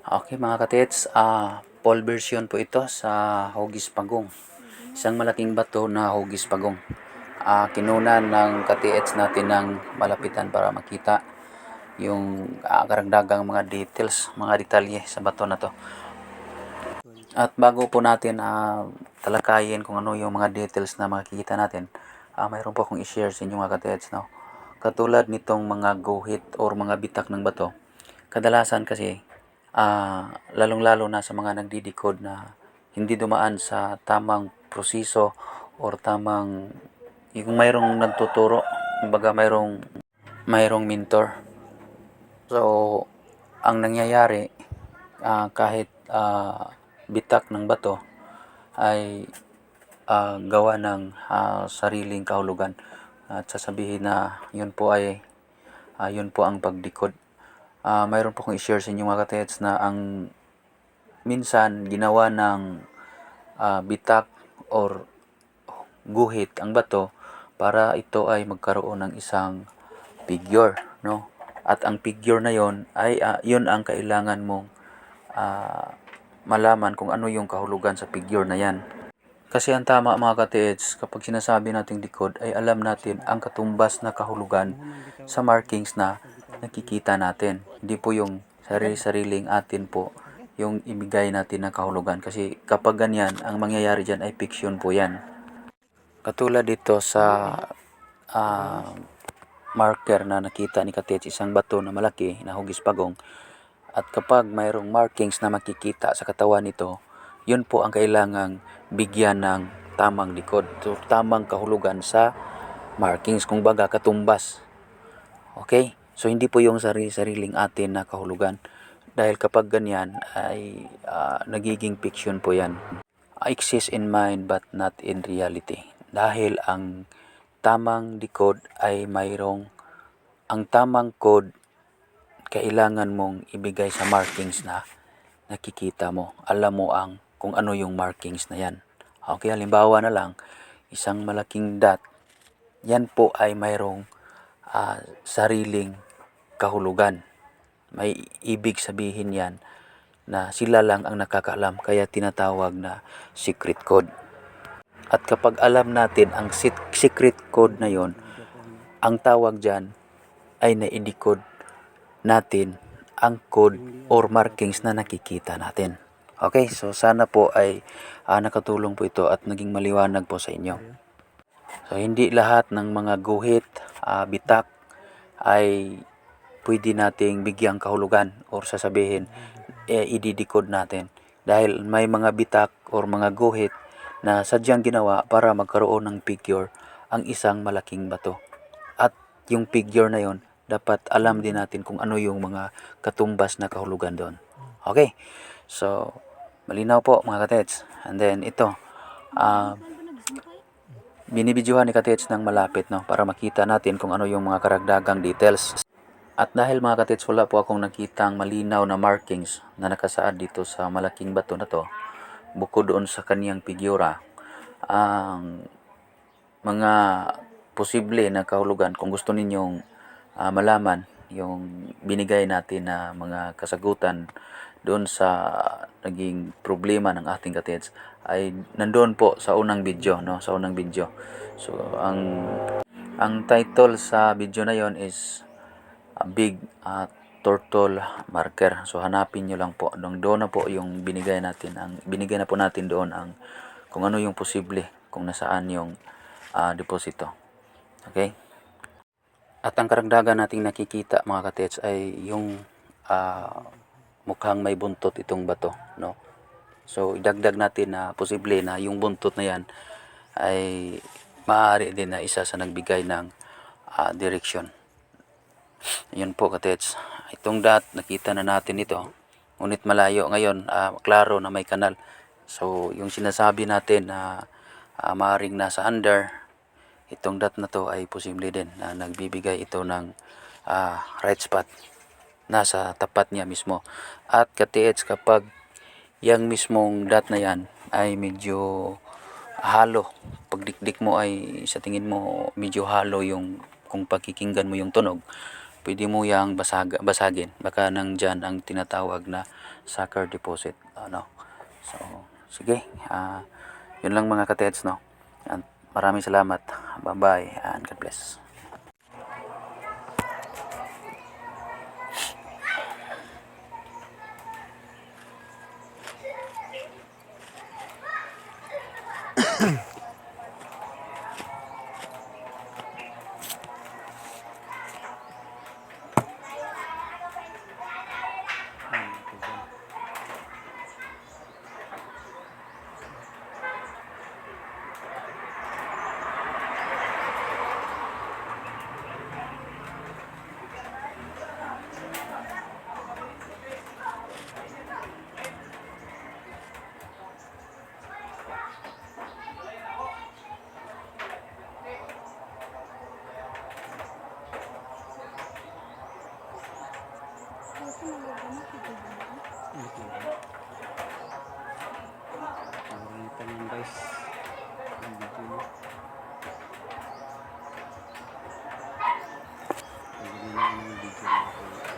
Okay mga katits, full version po ito sa Hugis Pagong. Isang malaking bato na Hugis Pagong. Kinunan ng katits natin ng malapitan para makita yung karagdagang mga details, mga detalye sa bato na to. At bago po natin talakayin kung ano yung mga details na makikita natin, mayroon po akong i-share sa inyo mga katits. No? Katulad nitong mga guhit or mga bitak ng bato, kadalasan kasi lalong-lalo na sa mga nagdidikod na hindi dumaan sa tamang proseso or tamang yung mayroong nagtuturo, kumbaga mayroong mentor. So, ang nangyayari kahit bitak ng bato ay gawa ng sariling kahulugan at sasabihin na yun po ang pagdikod. Mayroon po akong i-share sa inyo mga katets na ang minsan ginawa ng bitak or guhit ang bato para ito ay magkaroon ng isang figure, no? At ang figure na yon ay yun ang kailangan mong malaman kung ano yung kahulugan sa figure na yan. Kasi ang tama mga katets, kapag sinasabi nating likod ay alam natin ang katumbas na kahulugan sa markings na nakikita natin. Hindi po yung sarili-sariling atin po yung ibigay natin na kahulugan. Kasi kapag ganyan, ang mangyayari dyan ay fiction po yan. Katulad dito sa marker na nakita ni katets, isang bato na malaki na Hugis Pagong. At kapag mayroong markings na makikita sa katawan nito, yun po ang kailangang bigyan ng tamang likod. So, tamang kahulugan sa markings, kung baga katumbas. Okay? So, hindi po yung sarili-sariling atin na kahulugan. Dahil kapag ganyan ay nagiging fiction po yan. Exist in mind but not in reality. Dahil ang tamang decode ay ang tamang code kailangan mong ibigay sa markings na nakikita mo. Alam mo kung ano yung markings na yan. Okay, halimbawa na lang, isang malaking dot, yan po ay mayroong sariling kahulugan. May ibig sabihin yan na sila lang ang nakakaalam, kaya tinatawag na secret code. At kapag alam natin ang secret code na yon, ang tawag dyan ay na-decode natin ang code or markings na nakikita natin. Okay, so sana po ay nakatulong po ito at naging maliwanag po sa inyo. So hindi lahat ng mga guhit, bitak ay pwede nating bigyang kahulugan or sasabihin i-decode natin. Dahil may mga bitak or mga guhit na sadyang ginawa para magkaroon ng figure ang isang malaking bato. At yung figure na yon, dapat alam din natin kung ano yung mga katumbas na kahulugan doon. Okay, so malinaw po mga katets. And then ito, binibidyohan ni katets ng malapit, no, para makita natin kung ano yung mga karagdagang details. At dahil mga katets, wala po akong nakitang malinaw na markings na nakasaad dito sa malaking bato na to, bukod doon sa kaniyang figura, ang mga posible na kahulugan, kung gusto ninyong malaman yung binigay natin na mga kasagutan doon sa naging problema ng ating katets, ay nandoon po sa unang video, no, sa unang video. So ang title sa video na yon is Big Turtle Marker. So hanapin nyo lang po, doon na po yung binigay na po natin doon ang kung ano yung posible, kung nasaan yung deposito. Okay? At ang karagdagan nating nakikita mga katets ay yung mukhang may buntot itong bato, no? So idagdag natin na posible na yung buntot na yan ay maaari din na isa sa nagbigay ng direction. Yun po katets. Itong dot, nakita na natin ito. Ngunit malayo ngayon, klaro na may kanal. So yung sinasabi natin na maaaring nasa under, itong dot na to ay posible din na nagbibigay ito ng right spot. Nasa tapat niya mismo. At katets, kapag yung mismong dot na yan ay medyo halo, pagdikdik mo ay sa tingin mo medyo halo yung kung pakikinggan mo yung tunog, pwede mo yang basagin. Baka nandyan ang tinatawag na sucker deposit. Ano? So, sige. Yun lang mga kateds, no? And maraming salamat. Bye-bye and God bless. Guys, ang video niya. Ang video niya.